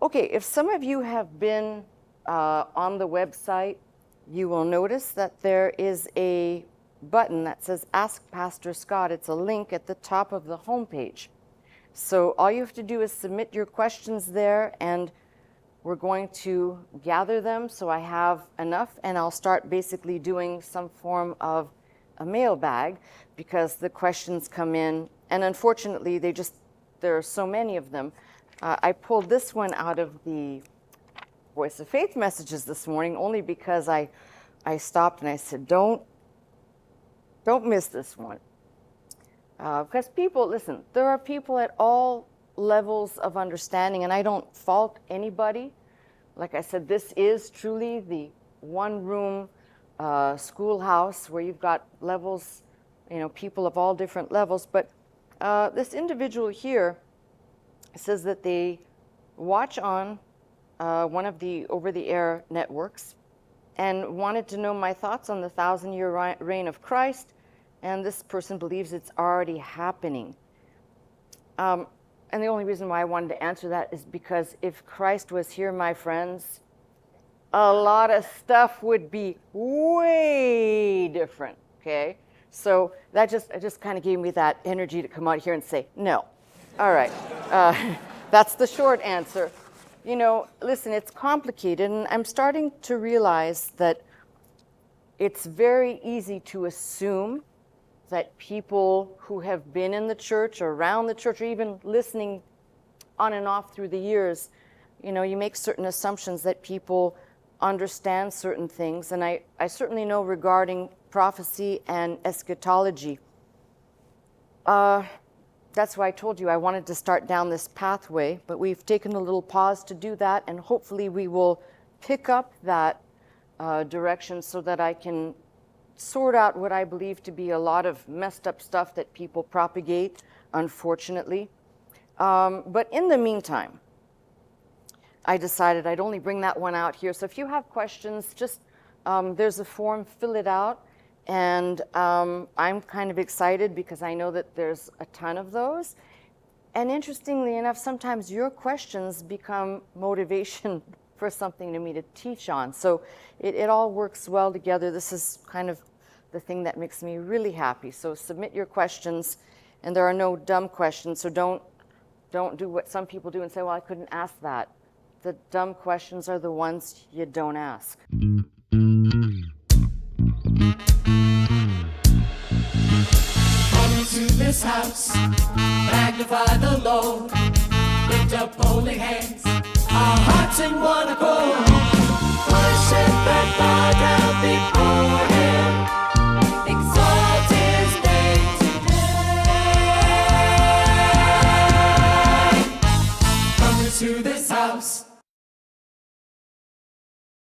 Okay, if some of you have been on the website, you will notice that there is a button that says Ask Pastor Scott. It's a link at the top of the homepage. So all you have to do is submit your questions there, and we're going to gather them so I have enough, and I'll start basically doing some form of a mailbag because the questions come in, and unfortunately there are so many of them. I pulled this one out of the Voice of Faith messages this morning only because I stopped and I said, don't miss this one. Because people, listen, there are people at all levels of understanding, and I don't fault anybody. Like I said, this is truly the one-room schoolhouse where you've got levels, people of all different levels. But this individual here says that they watch on one of the over-the-air networks and wanted to know my thoughts on the 1,000-year reign of Christ, and this person believes it's already happening. And the only reason why I wanted to answer that is because if Christ was here, my friends, a lot of stuff would be way different, okay? So that just kind of gave me that energy to come out here and say, no. All right, that's the short answer. Listen, it's complicated, and I'm starting to realize that it's very easy to assume that people who have been in the church or around the church or even listening on and off through the years, you make certain assumptions that people understand certain things. And I certainly know regarding prophecy and eschatology. That's why I told you I wanted to start down this pathway, but we've taken a little pause to do that, and hopefully we will pick up that direction so that I can sort out what I believe to be a lot of messed up stuff that people propagate, unfortunately. But in the meantime, I decided I'd only bring that one out here. So if you have questions, just there's a form, fill it out. And I'm kind of excited because I know that there's a ton of those. And interestingly enough, sometimes your questions become motivation for something to me to teach on. So it all works well together. This is kind of the thing that makes me really happy. So submit your questions, and there are no dumb questions. So don't do what some people do and say, well, I couldn't ask that. The dumb questions are the ones you don't ask. To this house, magnify the Lord, lift up holy hands, our hearts in one accord, worship and bow down before